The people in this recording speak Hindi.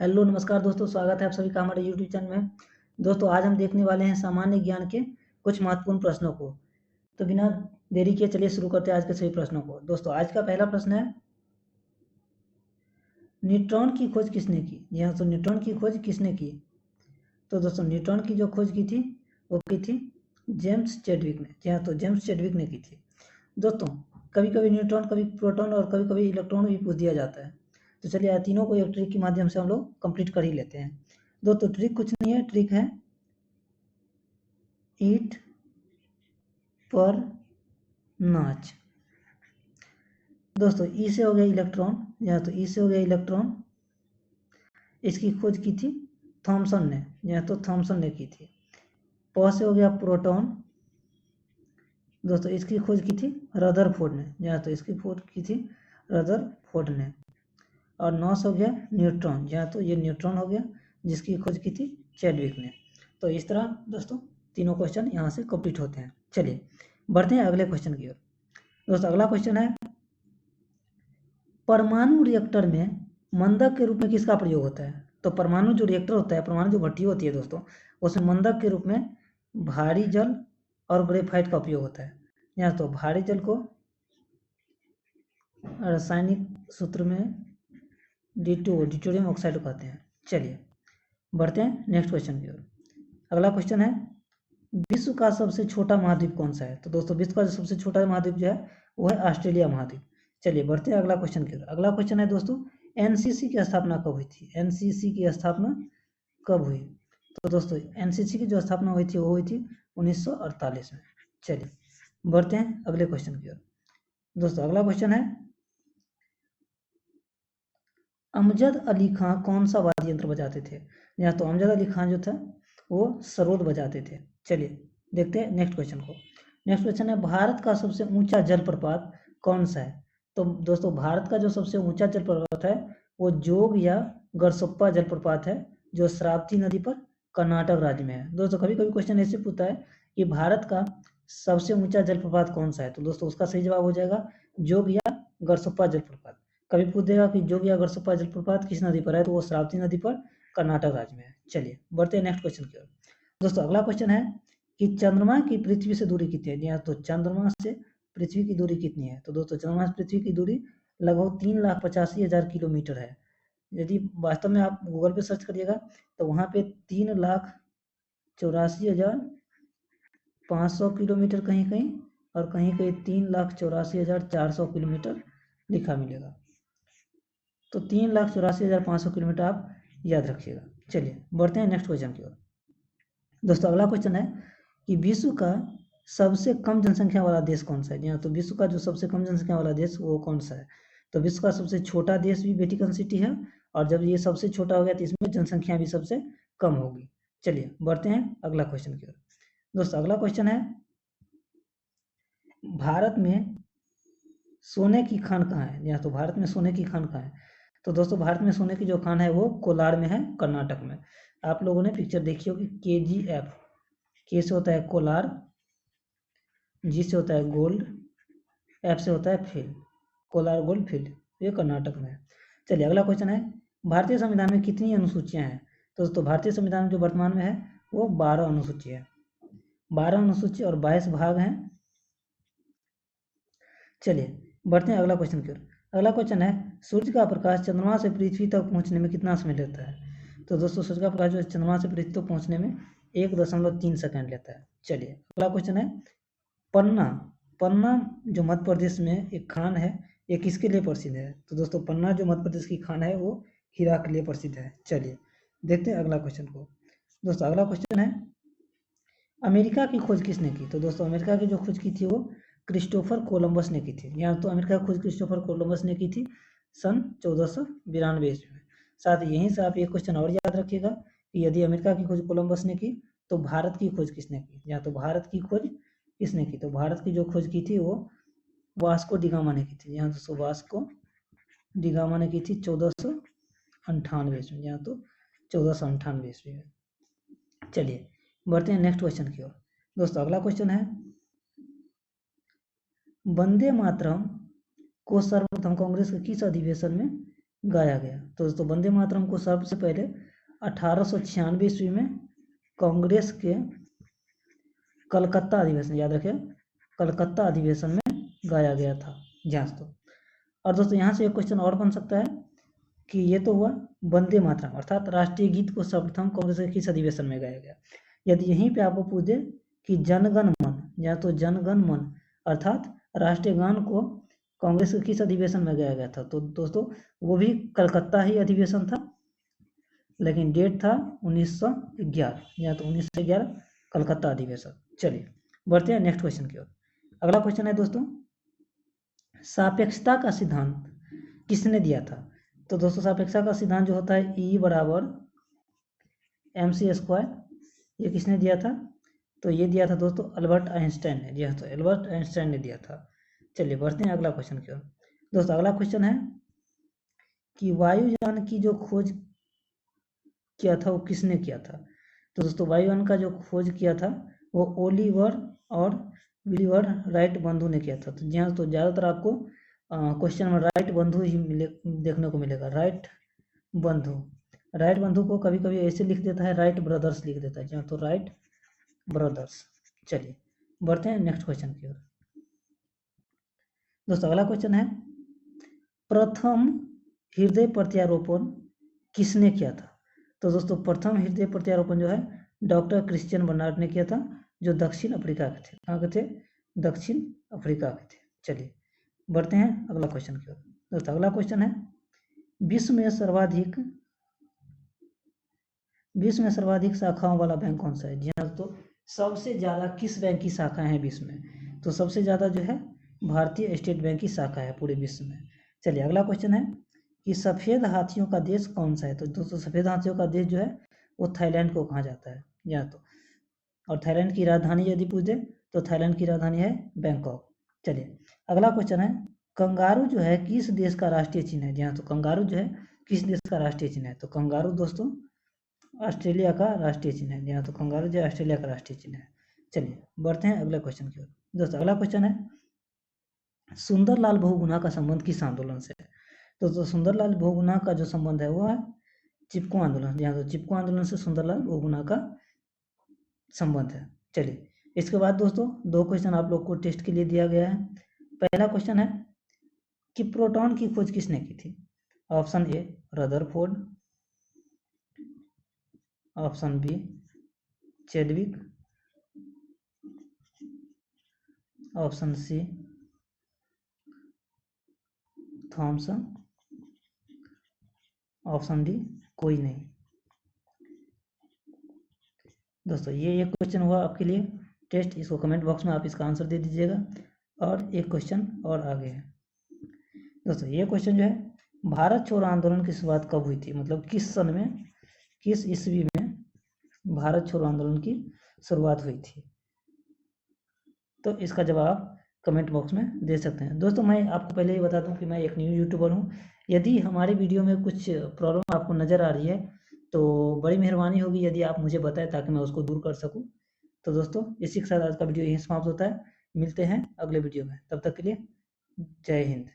हेलो नमस्कार दोस्तों, स्वागत है आप सभी का हमारे यूट्यूब चैनल में। दोस्तों आज हम देखने वाले हैं सामान्य ज्ञान के कुछ महत्वपूर्ण प्रश्नों को। तो बिना देरी किए चलिए शुरू करते हैं आज के सभी प्रश्नों को। दोस्तों आज का पहला प्रश्न है, न्यूट्रॉन की खोज किसने की? जी हाँ, तो न्यूट्रॉन की खोज किसने की? तो दोस्तों न्यूट्रॉन की जो खोज की थी वो की थी जेम्स चैडविक ने। जी हाँ, तो जेम्स चैडविक ने की थी। दोस्तों कभी कभी न्यूट्रॉन, कभी प्रोटॉन और कभी कभी इलेक्ट्रॉन भी पूछ दिया जाता है। तो चलिए तीनों को एक ट्रिक के माध्यम से हम लोग कंप्लीट कर ही लेते हैं। दोस्तों ट्रिक कुछ नहीं है, ट्रिक है ईट पर नाच। दोस्तों ई से हो गया इलेक्ट्रॉन, या तो ई से हो गया इलेक्ट्रॉन, इसकी खोज की थी थॉमसन ने, या तो थॉमसन ने की थी। प से हो गया प्रोटॉन, दोस्तों इसकी खोज की थी रदरफोर्ड ने, या तो इसकी खोज की थी रदरफोर्ड ने। और 9 से हो गया न्यूट्रॉन, या तो ये न्यूट्रॉन हो गया जिसकी खोज की थी चैडविक ने। तो इस तरह दोस्तों तीनों क्वेश्चन यहाँ से कंप्लीट होते हैं। चलिए बढ़ते हैं अगले क्वेश्चन की ओर। दोस्तों अगला क्वेश्चन है, परमाणु रिएक्टर में मंदक के रूप में किसका प्रयोग होता है? तो परमाणु जो रिएक्टर होता है, परमाणु जो भट्टी होती है दोस्तों, उसमें मंदक के रूप में भारी जल और ग्रेफाइट का उपयोग होता है। या तो भारी जल को रासायनिक सूत्र में डिटोरियम ऑक्साइड कहते हैं। चलिए बढ़ते हैं नेक्स्ट क्वेश्चन की ओर। अगला क्वेश्चन है, विश्व का सबसे छोटा महाद्वीप कौन सा है? तो दोस्तों विश्व का जो सबसे छोटा महाद्वीप जो है वो है ऑस्ट्रेलिया महाद्वीप। चलिए बढ़ते हैं अगला क्वेश्चन की ओर। अगला क्वेश्चन है दोस्तों, एनसीसी की स्थापना कब हुई थी? एनसीसी की स्थापना कब हुई? तो दोस्तों एनसीसी की जो स्थापना हुई थी वो हुई थी 1948 में। चलिए बढ़ते हैं अगले क्वेश्चन की ओर। दोस्तों अगला क्वेश्चन है, अमजद अली खां कौन सा वाद्य यंत्र बजाते थे? या तो अमजद अली खां जो था वो सरोद बजाते थे। चलिए देखते हैं नेक्स्ट क्वेश्चन को। नेक्स्ट क्वेश्चन है, भारत का सबसे ऊंचा जलप्रपात कौन सा है? तो दोस्तों भारत का जो सबसे ऊंचा जलप्रपात है वो जोग या गरसोप्पा जलप्रपात है, जो श्रावती नदी पर कर्नाटक राज्य में है। दोस्तों कभी कभी क्वेश्चन ऐसे पूछता है कि भारत का सबसे ऊंचा जलप्रपात कौन सा है, तो दोस्तों उसका सही जवाब हो जाएगा जोग या गरसोप्पा जलप्रपात। कभी पूछ देगा कि जोग या गरसोप्पा जलप्रपात किस नदी पर है, तो वो श्रावती नदी पर कर्नाटक राज्य में है। चलिए बढ़ते हैं नेक्स्ट क्वेश्चन की ओर। दोस्तों अगला क्वेश्चन है कि चंद्रमा की पृथ्वी से दूरी कितनी है? या तो चंद्रमा से पृथ्वी की दूरी कितनी है? तो दोस्तों चंद्रमा से पृथ्वी की दूरी लगभग 3,85,000 किलोमीटर है। यदि वास्तव में आप गूगल पे सर्च करिएगा तो वहाँ पे 3,84,500 किलोमीटर कहीं कहीं, और कहीं कहीं 3,84,400 किलोमीटर लिखा मिलेगा। तो 3,84,500 किलोमीटर आप याद रखिएगा। चलिए बढ़ते हैं नेक्स्ट क्वेश्चन की ओर। दोस्तों अगला क्वेश्चन है कि विश्व का सबसे कम जनसंख्या वाला देश कौन सा है? तो विश्व का जो सबसे कम जनसंख्या वाला देश वो कौन सा है? तो विश्व का सबसे छोटा देश भी वेटिकन सिटी है, और जब ये सबसे छोटा हो गया तो इसमें जनसंख्या भी सबसे कम होगी। चलिए बढ़ते हैं अगला क्वेश्चन की ओर। दोस्तों अगला क्वेश्चन है, भारत में सोने की खान कहाँ है? या तो भारत में सोने की खान कहाँ है? तो दोस्तों भारत में सोने की जो खान है वो कोलार में है, कर्नाटक में। आप लोगों ने पिक्चर देखी होगी KGF। के से होता है कोलार, जी से होता है गोल्ड, एफ से होता है फील्ड, कोलार गोल्ड फील्ड, ये कर्नाटक में है। चलिए अगला क्वेश्चन है, भारतीय संविधान में कितनी अनुसूचियां हैं? तो दोस्तों भारतीय संविधान में जो वर्तमान में है वो 12 अनुसूची है। 12 अनुसूची और 22 भाग हैं। चलिए बढ़ते हैं अगला क्वेश्चन की ओर। अगला क्वेश्चन है, सूर्य का प्रकाश चंद्रमा से पृथ्वी तक पहुंचने में कितना समय लेता है? तो दोस्तों सूर्य का प्रकाश जो है चंद्रमा से पृथ्वी तक पहुंचने में 1.3 सेकंड लेता है। चलिए अगला क्वेश्चन है, पन्ना, पन्ना जो मध्य प्रदेश में एक खान है, ये किसके लिए प्रसिद्ध है? तो दोस्तों पन्ना जो मध्य प्रदेश की खान है वो हीरा के लिए प्रसिद्ध है। चलिए देखते हैं अगला क्वेश्चन को। दोस्तों अगला क्वेश्चन है, अमेरिका की खोज किसने की? तो दोस्तों अमेरिका की जो खोज की थी वो क्रिस्टोफर कोलंबस ने की थी। या तो अमेरिका की खोज क्रिस्टोफर कोलंबस ने की थी सन 1492 ईस्वी में। साथ ही यहीं से आप एक क्वेश्चन और याद रखिएगा कि यदि अमेरिका की खोज कोलंबस ने की तो भारत की खोज किसने की? या तो भारत की खोज किसने की? तो भारत की जो खोज की थी वो वास्को डिगामा ने की थी। यहाँ तो वास्को डिगामा ने की थी 1498 ईस्वी में, यहाँ तो 1498 ईस्वी में। चलिए बढ़ते हैं नेक्स्ट क्वेश्चन की ओर। दोस्तों अगला क्वेश्चन है, वंदे मातरम को सर्वप्रथम कांग्रेस के किस अधिवेशन में गाया गया। तो दोस्तों वंदे मातरम को सबसे पहले 1896 ईस्वी में कांग्रेस के कलकत्ता अधिवेशन, याद रखिए कलकत्ता अधिवेशन में गाया गया था ध्यान तो। और दोस्तों यहाँ से एक क्वेश्चन और बन सकता है कि ये तो हुआ वंदे मातरम अर्थात राष्ट्रीय गीत को सर्वप्रथम कांग्रेस के किस अधिवेशन में गाया गया। यदि यहीं पे आपको पूछे कि जनगण मन, या तो जनगण मन अर्थात राष्ट्रीय गान को कांग्रेस के किस अधिवेशन में गाया गया था, तो दोस्तों वो भी कलकत्ता ही अधिवेशन था, लेकिन डेट था 1911, या तो 1911 कलकत्ता अधिवेशन। चलिए बढ़ते हैं नेक्स्ट क्वेश्चन की ओर। अगला क्वेश्चन है दोस्तों, सापेक्षता का सिद्धांत किसने दिया था। तो दोस्तों सापेक्षता का सिद्धांत जो होता है E बराबर mc², ये किसने दिया था, तो ये दिया था दोस्तों अल्बर्ट आइंस्टाइन ने दिया, तो अल्बर्ट आइंस्टाइन ने दिया था। चलिए बढ़ते हैं अगला क्वेश्चन की ओर। दोस्तों अगला क्वेश्चन है कि वायुयान की जो खोज किया था वो किसने किया था। तो दोस्तों वायुयान का जो खोज किया था वो ओलिवर और विलिवर राइट बंधु ने किया था। तो जी हाँ, तो ज़्यादातर आपको क्वेश्चन में राइट बंधु ही देखने को मिलेगा, राइट बंधु। राइट बंधु को कभी कभी ऐसे लिख देता है, राइट ब्रदर्स लिख देता है, जी हाँ, तो राइट ब्रदर्स। चलिए बढ़ते हैं नेक्स्ट क्वेश्चन की ओर। दोस्तों अगला क्वेश्चन है, प्रथम हृदय प्रत्यारोपण किसने किया था। तो दोस्तों प्रथम हृदय प्रत्यारोपण जो है डॉक्टर क्रिश्चियन बर्नार्ड ने किया था, जो दक्षिण अफ्रीका के थे। कहाँ के थे, दक्षिण अफ्रीका के थे। चलिए बढ़ते हैं अगला क्वेश्चन की ओर। दोस्तों अगला क्वेश्चन है, विश्व में सर्वाधिक शाखाओं वाला बैंक कौन सा है। जी हाँ, तो सबसे ज़्यादा किस बैंक की शाखाएं हैं विश्व में, तो सबसे ज़्यादा जो है भारतीय स्टेट बैंक की शाखा है पूरे विश्व में। चलिए अगला क्वेश्चन है कि सफ़ेद हाथियों का देश कौन सा है। तो दोस्तों सफ़ेद हाथियों का देश जो है वो थाईलैंड को कहा जाता है, या तो, और थाईलैंड की राजधानी यदि पूछे तो थाईलैंड की राजधानी है बैंकॉक। चलिए अगला क्वेश्चन है, कंगारू जो है किस देश का राष्ट्रीय चिन्ह है। जी हाँ, तो कंगारू जो है किस देश का राष्ट्रीय चिन्ह है, तो कंगारू दोस्तों ऑस्ट्रेलिया का राष्ट्रीय चिन्ह है। जी हाँ, तो कंगारू जो ऑस्ट्रेलिया का राष्ट्रीय चिन्ह है। चलिए बढ़ते हैं अगले क्वेश्चन की ओर। दोस्तों अगला क्वेश्चन है, सुंदरलाल बहुगुणा का संबंध किस आंदोलन से है। तो सुंदरलाल बहुगुणा का जो संबंध है वो है चिपको आंदोलन। यहाँ तो चिपको आंदोलन से सुंदरलाल बहुगुणा का संबंध है। चलिए इसके बाद दोस्तों दो क्वेश्चन आप लोग को टेस्ट के लिए दिया गया है। पहला क्वेश्चन है कि प्रोटॉन की खोज किसने की थी। Option A Rutherford, option B Chadwick, option C Thomson, option D कोई नहीं। दोस्तों ये एक क्वेश्चन हुआ आपके लिए टेस्ट, इसको कमेंट बॉक्स में आप इसका आंसर दे दीजिएगा। और एक क्वेश्चन और आगे है दोस्तों, ये क्वेश्चन जो है भारत छोड़ो आंदोलन की शुरुआत कब हुई थी, मतलब किस सन में, किस ईस्वी में भारत छोड़ो आंदोलन की शुरुआत हुई थी। तो इसका जवाब कमेंट बॉक्स में दे सकते हैं। दोस्तों मैं आपको पहले ही बता दूं कि मैं एक न्यू यूट्यूबर हूं। यदि हमारे वीडियो में कुछ प्रॉब्लम आपको नज़र आ रही है तो बड़ी मेहरबानी होगी यदि आप मुझे बताएं ताकि मैं उसको दूर कर सकूं। तो दोस्तों इसी के साथ आज का वीडियो यहीं समाप्त होता है। मिलते हैं अगले वीडियो में, तब तक के लिए जय हिंद।